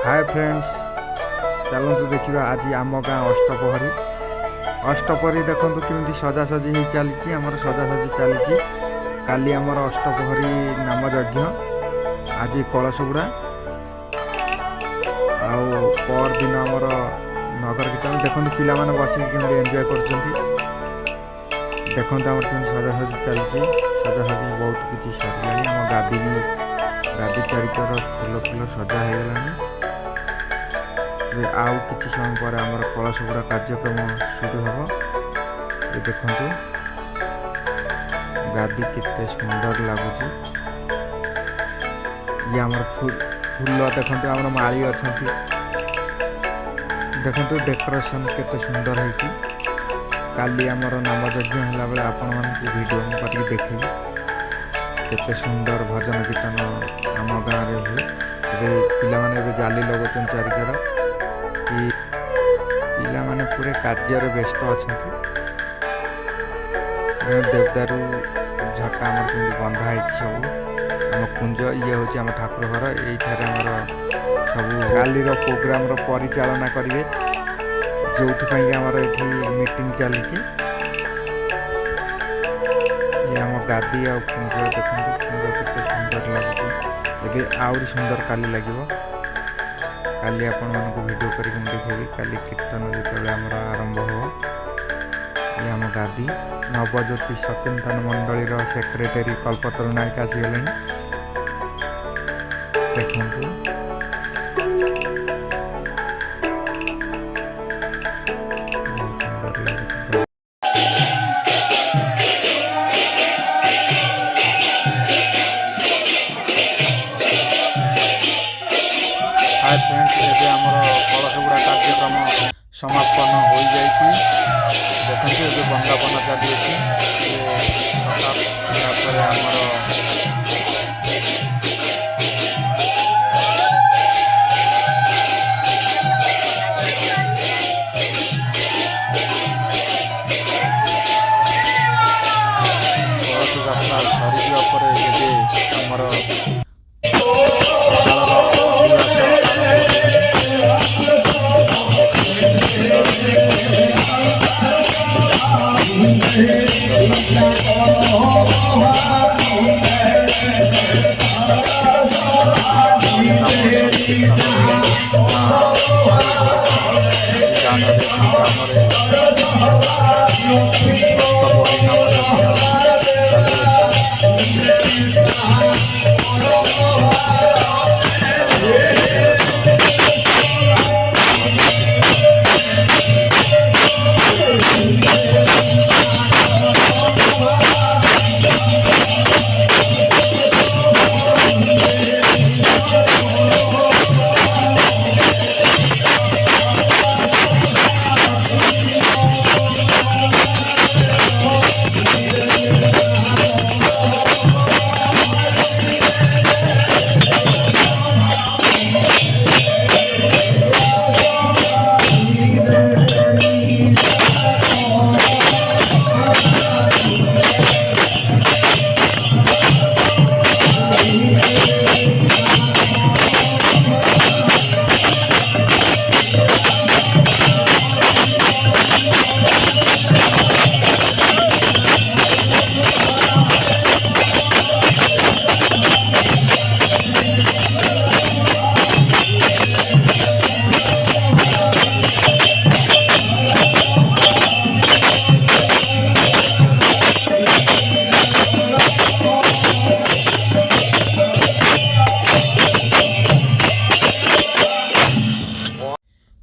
hi friends, चलतु देखा आज आम गाँ अष्टपहरी देखु केमी सजासजी हो चली आम सजासजी चली काली आमर अष्टपहरी नाम यज्ञ आज कलशबुड़ा आर दिन आमर नगर कीर्तन देखो पिला माने बसिक केमी एंजॉय कर देखो आम सजासजी चली सजासजी बहुत किसी सरला आम गादी चारिकर फूल फूल सजा हो गलानी आउ किसी समय पर आमर कलशबुड़ा कार्यक्रम शुरू हम ये देखु गादी केते सुंदर लगुच ये आमर फूल देखो आमर माली अच्छा देखो डेकोरेशन केते सुंदर है काली आमर नाम यज्ञ है बेले आपण मानक वीडियो करके देखेबी केते सुंदर भजन कीर्तन आम गाँव में हुए पे जाली लगोन चारिकर पिला माने पूरे कार्य व्यस्त अच्छा देवदारू झटा आम बंधा है सब आम कुंज ये हूँ आम ठाकुर घर यही आमर सब काली प्रोग्राम परिचालना करेंगे जो आमर ये मीटिंग चली आम गादी आ कुंज देखते कुंज केते सुंदर लगे आहरी सुंदर काली लगे काली आपण मानक वीडियो करके देखेबी काली कीर्तन जो आमर आरंभ हो ये आम गादी नवज्योति सत्यंतन मंडली सेक्रेटरी कल्पतरु नायक आसीगले देखु हाय फ्रेंड्स ये आमर कलशबुड़ा कार्यक्रम समापन हो जाए देखते जो बंदापन चली आमर कलश यात्रा सरीजा पर आमर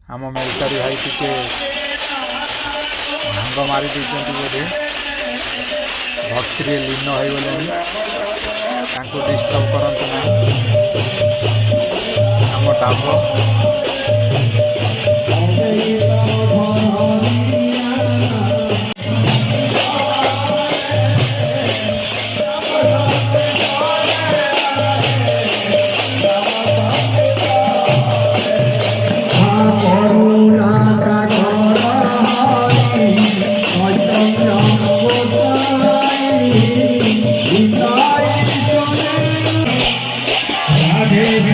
आम मिलिटारी भाई टे भांग मारी बोधे भक्ति लीन हो गले डिस्टर्ब करते ना आम डाब राधे